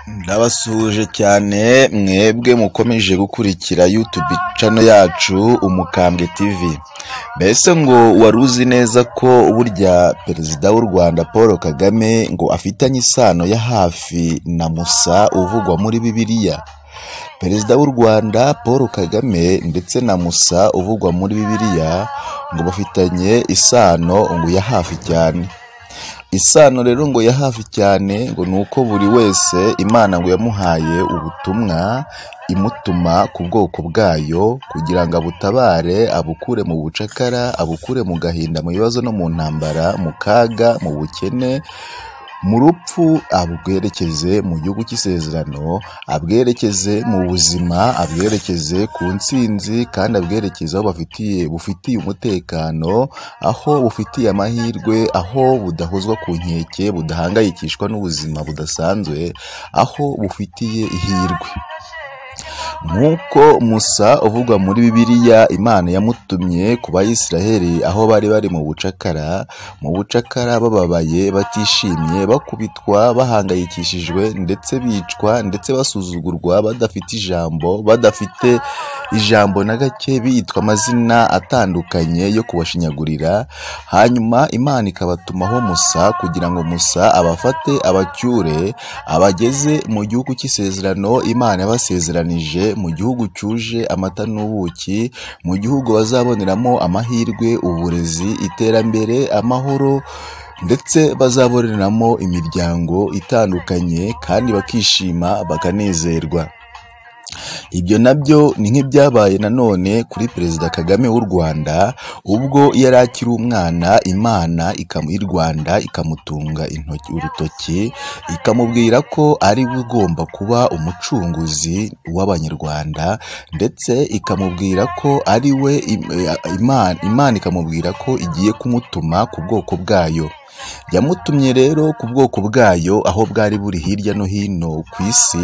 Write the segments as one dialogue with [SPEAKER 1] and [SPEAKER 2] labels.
[SPEAKER 1] Ndabasuhuje cyane mwebwe mukomeje gukurikira YouTube channel yacu Umukambwe TV. Mbese ngo wari uzi neza ko burya Perezida w'u Rwanda Paul Kagame ngo afitanye isano ya hafi na Musa uvugwa muri Bibiliya? Perezida w'u Rwanda Paul Kagame ndetse na Musa uvugwa muri Bibiliya ngo bafitanye isano ngo ya hafi cyane. Isano rero ngo ya hafi cyane ngo nuko buri wese Imana ngo yamuhaye ubutumwa imutuma ku bwoko bwayo kugira ngo abutabare, abukure mu bucakara, abukure mu gahinda, mu bibazo no mu ntambara, mu kaga, mu bukene, mu rupfu, abwerekeze mu gihugu cy'isezerano, abwerekeze mu buzima, abwerekeze ku ntsinzi, kandi abwerekeze aho bufitiye umutekano, aho bufitiye amahirwe, aho budahozwa ku nkeke, budahangayikishwa n'ubuzima budasanzwe, aho bufitiye ihirwe. Nk'uko Musa uvugwa muri Bibiliya Imana yamutumye ku Bayisiraheli aho bari mu bucakara bababaye, batishimye, bakubitwa, bahangayikishijwe, ndetse bicwa, ndetse basuzugurwa, badafite ijambo na gake, bitwa amazina atandukanye yo kubashinyagurira. Hanyuma Imana ikabatumaho Musa kugira ngo Musa abafate, abacyure, abageze mu gihugu cy'isezerano Imana yabasezeranije, mu gihugu cyuje amata n'ubuki, mu gihugu bazaboneramo amahirwe, uburezi, iterambere, amahoro, ndetse bazaboneramo imiryango itandukanye kandi bakishima bakanezerwa. Ibyo nabyo ni nk'ibyabaye nanone kuri Perezida Kagame w'u Rwanda ubwo yari akiri umwana, Imana y'u Rwanda ikamutunga urutoki, ikamubwira ko ari we ugomba kuba umucunguzi w'Abanyarwanda, ndetse ikamubwira ko ari we Imana ikamubwira ko igiye kumutuma ku bwoko bwayo. Yamutumye rero ku bwoko bwayo aho bwari buri hirya no hino ku isi,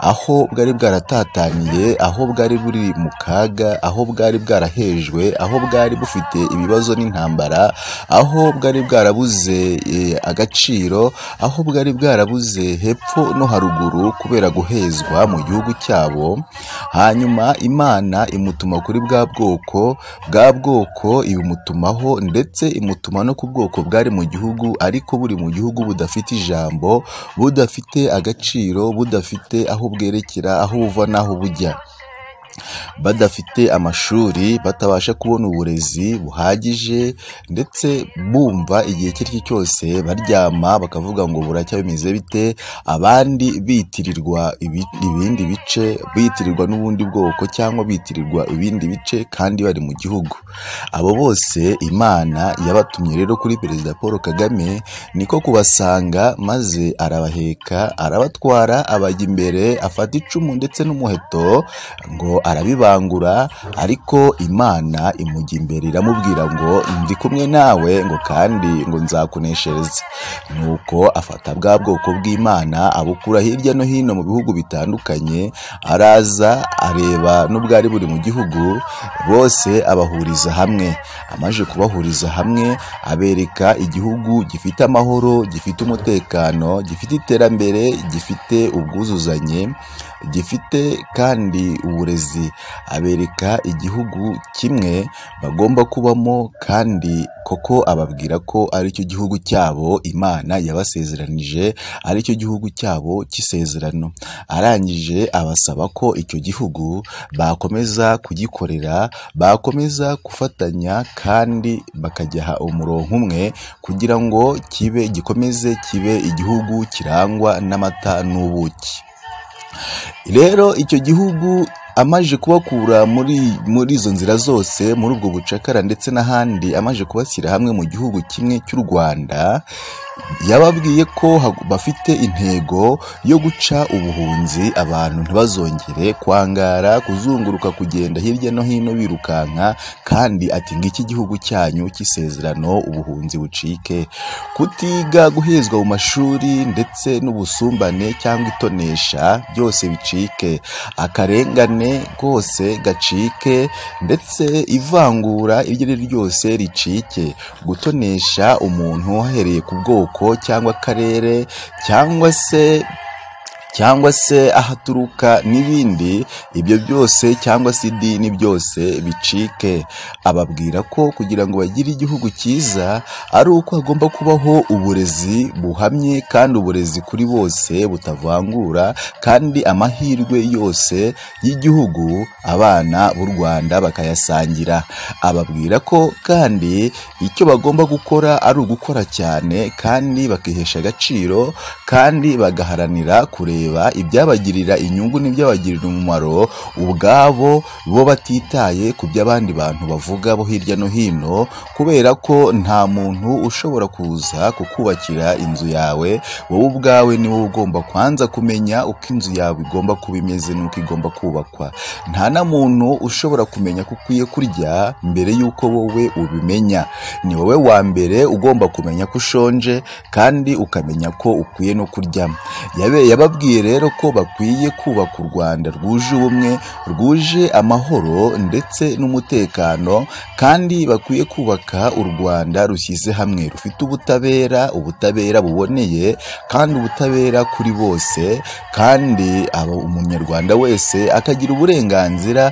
[SPEAKER 1] aho bwari bwaratataniye, aho bwari buri mu kaga, aho bwari bwarahejwe, aho bwari bufite ibibazo n'intambara, aho bwari bwarabuze agaciro, aho bwari bwarabuze hepfo no haruguru kubera guhezwa mu gihugu cyabo. Hanyuma Imana imutuma kuri bwa bwoko ibimutumaho, ndetse imutuma no ku bwoko bwari mu gihugu ariko buri mu gihugu budafite ijambo, budafite agaciro, budafite aho bwerekera, aho buva n'aho bujya, badafite amashuri, batabasha kubona uburezi buhagije, ndetse bumva igihe icyo ari cyo cyose baryama bakavuga ngo buracya bimeze bite, abandi bitirirwa ibindi bice, bitirirwa n'ubundi bwoko cyangwa bitirirwa ibindi bice kandi bari mu gihugu. Abo bose Imana yabatumye rero kuri Perezida Paul Kagame, niko kubasanga maze arabaheka, arabatwara, abajya imbere, afata icumu ndetse n'umuheto ngo arabibangura, ariko Imana imujya imbere iramubwira ngo ndi kumwe nawe, ngo kandi ngo nzakuneshereza. Nuko afata bwa bwoko bw'Imana abukura hirya no hino mu bihugu bitandukanye, araza areba n'ubwari buri mu gihugu, bose abahuriza hamwe. Amaze kubahuriza hamwe abereka igihugu gifite amahoro, gifite umutekano, gifite iterambere, gifite ubwuzuzanye, gifite kandi uburezi. Abereka igihugu kimwe bagomba kubamo, kandi koko ababwira ko ari cyo gihugu cyabo Imana yabasezeranije, ari cyo gihugu cyabo cy'isezerano. Arangije abasaba ko icyo gihugu bakomeza kugikorera, bakomeza gufatanya, kandi bakajya umurongo umwe kugira ngo gikomeze kibe igihugu kirangwa n'amata n'ubuki. Rero icyo gihugu amaje kubakura muri izo nzira zose, muri ubwo bucakara ndetse n'ahandi, amaje kubashyira hamwe mu gihugu kimwe cy'u Rwanda, yababwiye ko bafite intego yo guca ubuhunzi, abantu ntibazongere kwangara, kuzunguruka, kugenda hirya no hino birukanka, kandi ati ngiki igihugu cyanyu cy'isezerano, ubuhunzi bucike, kutiga, guhezwa mu mashuri, ndetse n'ubusumbane cyangwa itonesha byose bicike, akarengane kose gacike, ndetse ivangura iryo ari ryo ryose ricike, gutonesha umuntu hahereye ku bwoko cyangwa akarere cyangwa se cyangwa se ahaturuka n'ibindi, ibyo byose cyangwa se idini byose bicike. Ababwira ko kugira ngo bagire igihugu cyiza ari uko hagomba kubaho uburezi buhamye kandi uburezi kuri bose butavangura, kandi amahirwe yose y'igihugu abana b'u Rwanda bakayasangira. Ababwira ko kandi icyo bagomba gukora ari ugukora cyane kandi bakihesha agaciro kandi bagaharanira kureba ibyabagirira inyungu n'ibyabagirira umumaro ubwabo, bo batitaye ku by'abandi bantu bavuga bo hirya no hino, kubera ko nta muntu ushobora kuza kukubakira inzu yawe. Wowe ubwawe ni wowe ugomba kwanza kumenya uko inzu yawe igomba kuba imeze n'uko igomba kubakwa. Nta na muntu ushobora kumenya ko ukwiye kurya mbere y'uko wowe ubimenya. Ni wowe wa mbere ugomba kumenya ko ushonje kandi ukamenya ko ukwiye no kurya. Yababwiye rero ko bakwiye kubaka u Rwanda rwuje ubumwe, rwuje amahoro ndetse n'umutekano, kandi bakwiye kubaka u Rwanda rushyize hamwe, rufite ubutabera buboneye kandi ubutabera kuri bose, kandi umunyarwanda wese akagira uburenganzira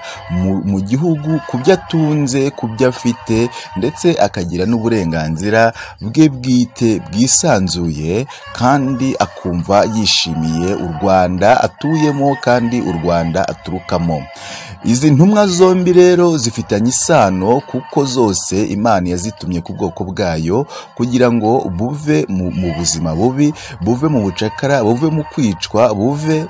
[SPEAKER 1] mu gihugu ku byo atunze, ku byo afite, ndetse akagira n'uburenganzira bwe bwite bwisanzuye, kandi akumva yishimiye u Rwanda atuyemo kandi u Rwanda aturukamo. Izi ntumwa zombi rero zifitanye isano kuko zose Imana yazitumye ku bwoko bwayo kugira ngo buve mu buzima bubi, buve mu bucakara, buve mu kwicwa, buve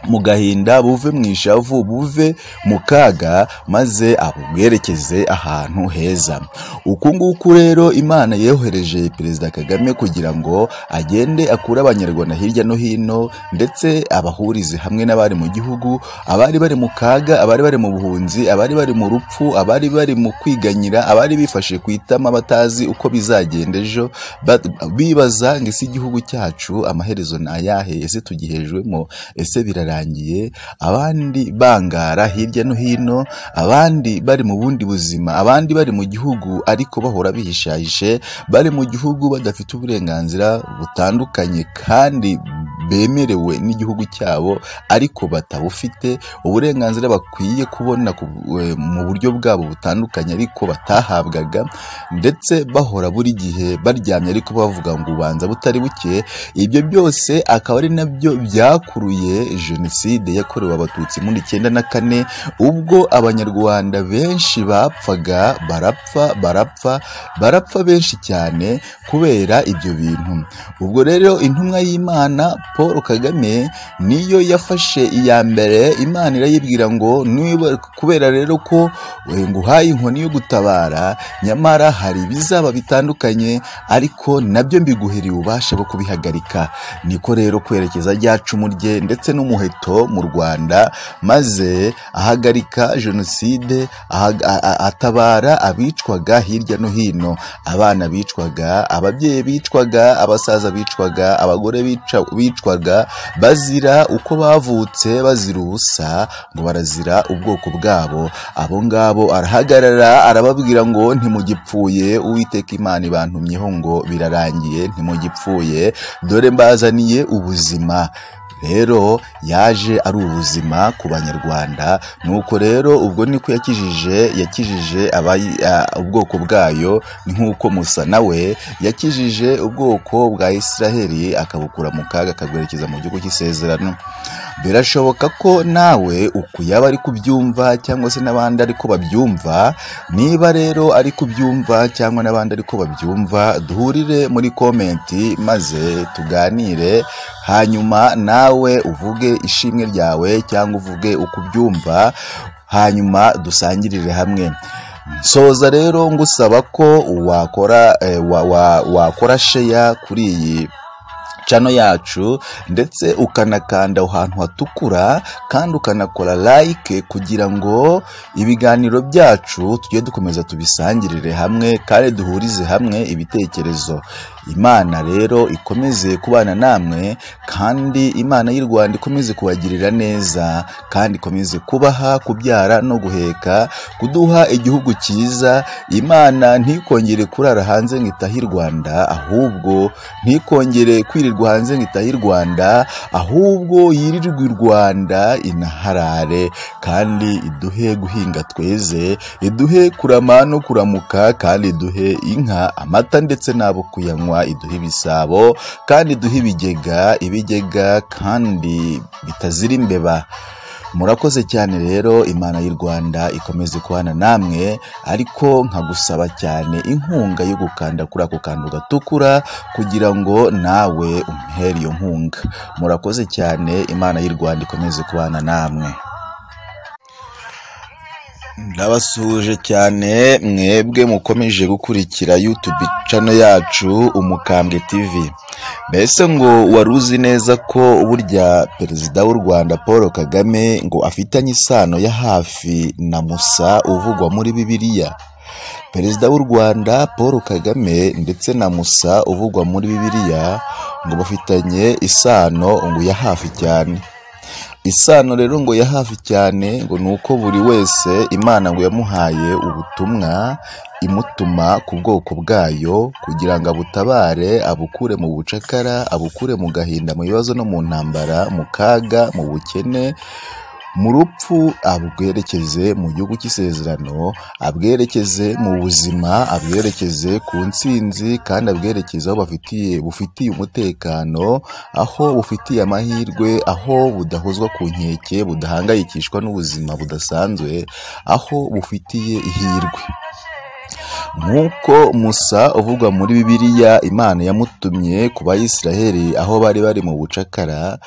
[SPEAKER 1] mu gahinda, buve mu ishavu, buve mu kaga, maze abwerekeze ahantu heza. Uku nguku rero Imana yohereje Perezida Kagame kugira ngo agende akure abanyarwanda hirya no hino, ndetse abahurize hamwe n'abari mu gihugu, abari bari mu kaga, abari bari mu buhunzi, abari bari mu rupfu, abari bari mu kwiganyira, abari bifashe ku itama batazi uko bizagenda ejo, bibaza ngo ese igihugu cyacu amaherezo ni ayahe, ese tugihejwemo, ese birarangiye. Abandi bangara hirya no hino, abandi bari mu bundi buzima, abandi bari mu gihugu ariko bahora bihishahishe, bari mu gihugu badafite uburenganzira butandukanye kandi bemerewe n'igihugu cyabo ariko batabufite, uburenganzira bakwiye kubona mu buryo bwabo butandukanye ariko batahabwaga, ndetse bahora buri gihe baryamye ariko bavuga ngo ubanza butari buke. Ibyo byose akaba ari nabyo byakuruye jenoside yakorewe abatutsi muri 94, ubwo abanyarwanda benshi bapfaga, barapfa benshi cyane kubera ibyo bintu. Ubwo rero intumwa y'Imana Paul Kagame niyo yafashe iya mbere. Imana irayibwira ngo kubera rero ko nguhaye inkoni yo gutabara, nyamara hari ibizaba bitandukanye ariko nabyo mbiguheriye ububasha bwo kubihagarika. Niko rero kwerekeza rya cumu rye ndetse n'umuheto mu Rwanda, maze ahagarika jenoside, atabara abicwaga hirya no hino, abana bicwaga, ababyeyi bicwaga, abasaza bicwaga, abagore bicwaga bazira uko bavutse, bazira ubusa, ngo barazira ubwoko bwabo. Abo ngabo arahagarara arababwira ngo ntimugipfuye, Uwiteka Imana ibantumyeho ngo birarangiye, ntimugipfuye, dore mbazaniye ubuzima. Rero yaje ari ubuzima ku banyarwanda. Nuko rero ubwo niko yakijije ubwoko bwayo, ni nk'uko Musa nawe yakijije ubwoko bwa Isiraheli akabukura mu kaga akabwerekeza mu gihugu cy'isezerano. Birashoboka ko nawe ukuyaba ari kubyumva cyangwa se n'abandi ariko babyumva. Niba rero ari kubyumva cyangwa n'abandi ariko babyumva, duhurire muri komenti maze tuganire, hanyuma nawe uvuge ishimwe ryawe cyangwa uvuge uko ubyumva, hanyuma dusangirire hamwe. Soza rero ngusaba ko wakora share kuri iyi channel yacu, ndetse ukanakanda ahantu hatukura kandi ukanakora like kugira ngo ibiganiro byacu tujye dukomeza tubisangirire hamwe kandi duhurize hamwe ibitekerezo. Imana rero ikomeze kubana namwe, kandi Imana y'u Rwanda ikomeze kubagirira neza, kandi ikomeze kubaha kubyara no guheka, kuduha igihugu cyiza. Imana ntikongere kurara hanze ngo itahe i Rwanda, ahubwo ntikongere kwirirwa hanze ngo itahe i Rwanda, ahubwo yirirwe i Rwanda inaharare, kandi iduhe guhinga tweze, iduhe kurama no kuramuka, kandi iduhe inka, amata ndetse n'abo kuyanywa, iduhe ibisabo, kandi iduhe ibigega kandi bitazira imbeba. Murakoze cyane rero, Imana y'u Rwanda ikomeze kubana namwe, ariko nkagusaba cyane inkunga yo gukanda kuri ako kantu gatukura kugira ngo nawe umpere iyo nkunga. Murakoze cyane, Imana y'u Rwanda ikomeze kubana namwe. Ndabasuhuje cyane mwebwe mukomeje gukurikira YouTube channel yacu Umukambwe TV. Mbese ngo wari uzi neza ko burya Perezida w'u Rwanda Paul Kagame ngo afitanye isano ya hafi na Musa uvugwa muri Bibiliya? Perezida w'u Rwanda Paul Kagame ndetse na Musa uvugwa muri Bibiliya ngo bafitanye isano ngo ya hafi cyane. Isano rero ngo ya hafi cyane ngo nuko buri wese Imana ngo yamuhaye ubutumwa imutuma ku bwoko bwayo kugira ngo abutabare, abukure mu bucakara, abukure mu gahinda, mu bibazo no mu ntambara, mu kaga, mu bukene, mu rupfu, abwerekeze mu gihugu cy'isezerano, abwerekeze mu buzima, abwerekeze ku ntsinzi, kandi abwerekeze aho bufitiye umutekano, aho bufitiye amahirwe, aho budahozwa ku nkeke, budahangayikishwa n'ubuzima budasanzwe, aho bufitiye ihirwe. Nk'uko Musa uvugwa muri Bibiliya Imana yamutumye ku Bayisiraheli aho bari mu bucakara,